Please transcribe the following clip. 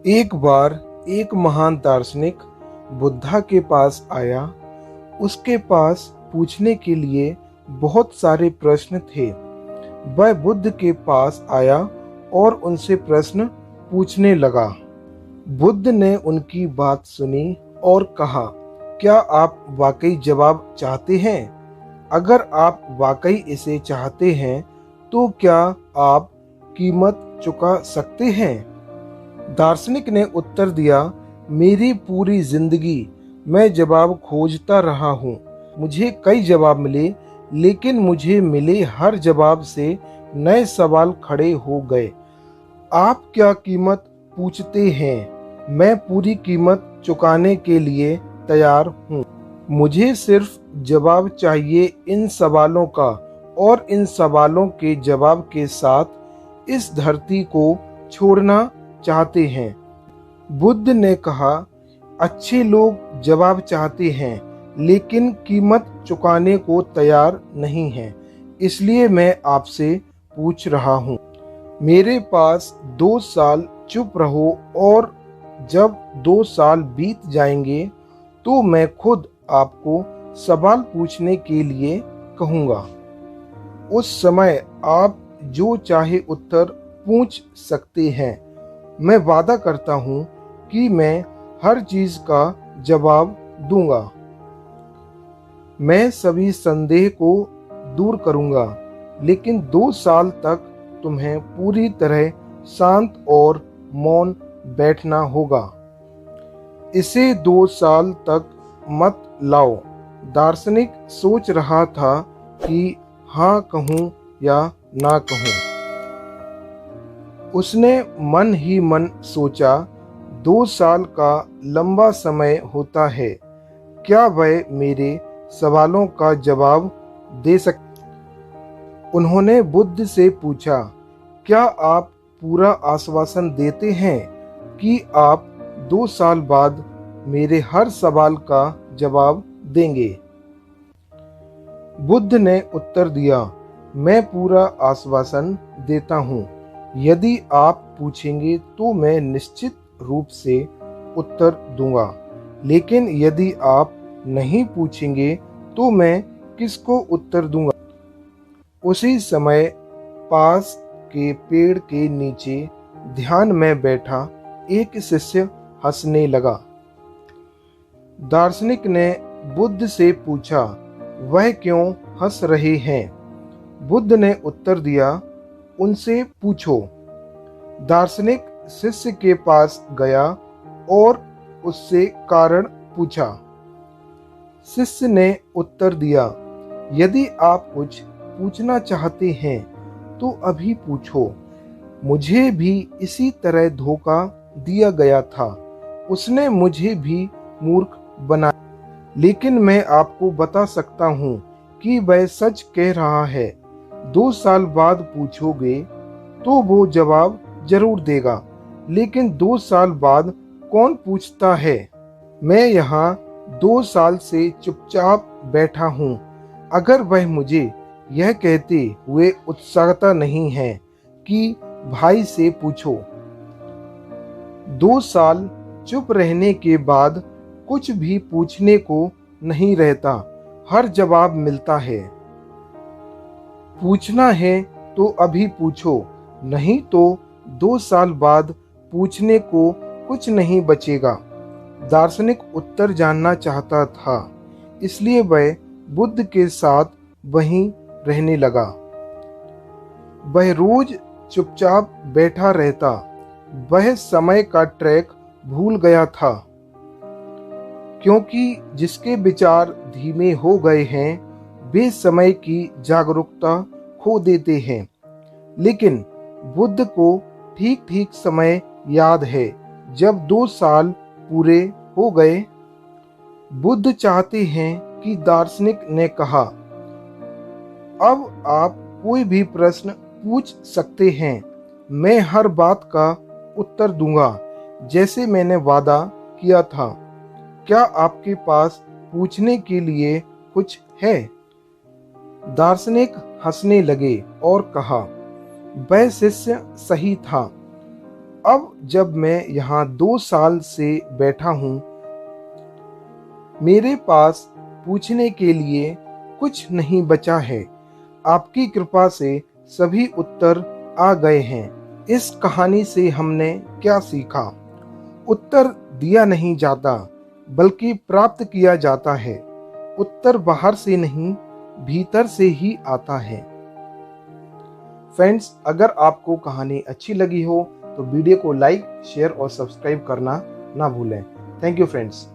एक बार एक महान दार्शनिक बुद्धा के पास आया। उसके पास पूछने के लिए बहुत सारे प्रश्न थे। वह बुद्ध के पास आया और उनसे प्रश्न पूछने लगा। बुद्ध ने उनकी बात सुनी और कहा, क्या आप वाकई जवाब चाहते हैं? अगर आप वाकई इसे चाहते हैं तो क्या आप कीमत चुका सकते हैं? दार्शनिक ने उत्तर दिया, मेरी पूरी जिंदगी मैं जवाब खोजता रहा हूँ। मुझे कई जवाब मिले, लेकिन मुझे मिले हर जवाब से नए सवाल खड़े हो गए। आप क्या कीमत पूछते हैं? मैं पूरी कीमत चुकाने के लिए तैयार हूँ। मुझे सिर्फ जवाब चाहिए इन सवालों का, और इन सवालों के जवाब के साथ इस धरती को छोड़ना चाहते हैं। बुद्ध ने कहा, अच्छे लोग जवाब चाहते हैं, लेकिन कीमत चुकाने को तैयार नहीं हैं। इसलिए मैं आपसे पूछ रहा हूँ। मेरे पास 2 साल चुप रहो, और जब 2 साल बीत जाएंगे तो मैं खुद आपको सवाल पूछने के लिए कहूँगा। उस समय आप जो चाहे उत्तर पूछ सकते हैं। मैं वादा करता हूँ कि मैं हर चीज का जवाब दूंगा। मैं सभी संदेह को दूर करूंगा, लेकिन 2 साल तक तुम्हें पूरी तरह शांत और मौन बैठना होगा। इसे 2 साल तक मत लाओ। दार्शनिक सोच रहा था कि हाँ कहूँ या ना कहूँ। उसने मन ही मन सोचा, 2 साल का लंबा समय होता है। क्या वह मेरे सवालों का जवाब दे सकते? उन्होंने बुद्ध से पूछा, क्या आप पूरा आश्वासन देते हैं कि आप 2 साल बाद मेरे हर सवाल का जवाब देंगे? बुद्ध ने उत्तर दिया, मैं पूरा आश्वासन देता हूँ। यदि आप पूछेंगे तो मैं निश्चित रूप से उत्तर दूंगा, लेकिन यदि आप नहीं पूछेंगे तो मैं किसको उत्तर दूंगा? उसी समय पास के पेड़ के नीचे ध्यान में बैठा एक शिष्य हंसने लगा। दार्शनिक ने बुद्ध से पूछा, वह क्यों हंस रहे हैं? बुद्ध ने उत्तर दिया, उनसे पूछो। दार्शनिक शिष्य के पास गया और उससे कारण पूछा। शिष्य ने उत्तर दिया, यदि आप कुछ पूछना चाहते हैं तो अभी पूछो। मुझे भी इसी तरह धोखा दिया गया था। उसने मुझे भी मूर्ख बनाया, लेकिन मैं आपको बता सकता हूँ कि वह सच कह रहा है। 2 साल बाद पूछोगे तो वो जवाब जरूर देगा, लेकिन 2 साल बाद कौन पूछता है? मैं यहाँ 2 साल से चुपचाप बैठा हूँ। अगर वह मुझे यह कहते हुए उत्साहता नहीं है कि भाई से पूछो। 2 साल चुप रहने के बाद कुछ भी पूछने को नहीं रहता, हर जवाब मिलता है। पूछना है तो अभी पूछो, नहीं तो 2 साल बाद पूछने को कुछ नहीं बचेगा। दार्शनिक उत्तर जानना चाहता था, इसलिए वह बुद्ध के साथ वहीं रहने लगा। वह रोज चुपचाप बैठा रहता। वह समय का ट्रैक भूल गया था, क्योंकि जिसके विचार धीमे हो गए हैं वे समय की जागरूकता खो देते हैं। लेकिन बुद्ध को ठीक ठीक समय याद है, जब 2 साल पूरे हो गए। बुद्ध चाहते हैं कि दार्शनिक ने कहा, अब आप कोई भी प्रश्न पूछ सकते हैं। मैं हर बात का उत्तर दूंगा, जैसे मैंने वादा किया था। क्या आपके पास पूछने के लिए कुछ है? दार्शनिक हंसने लगे और कहा, वह शिष्य सही था। अब जब मैं यहाँ 2 साल से बैठा हूँ, मेरे पास पूछने के लिए कुछ नहीं बचा है। आपकी कृपा से सभी उत्तर आ गए हैं। इस कहानी से हमने क्या सीखा? उत्तर दिया नहीं जाता, बल्कि प्राप्त किया जाता है। उत्तर बाहर से नहीं, भीतर से ही आता है। फ्रेंड्स, अगर आपको कहानी अच्छी लगी हो तो वीडियो को लाइक, शेयर और सब्सक्राइब करना ना भूलें। Thank you friends.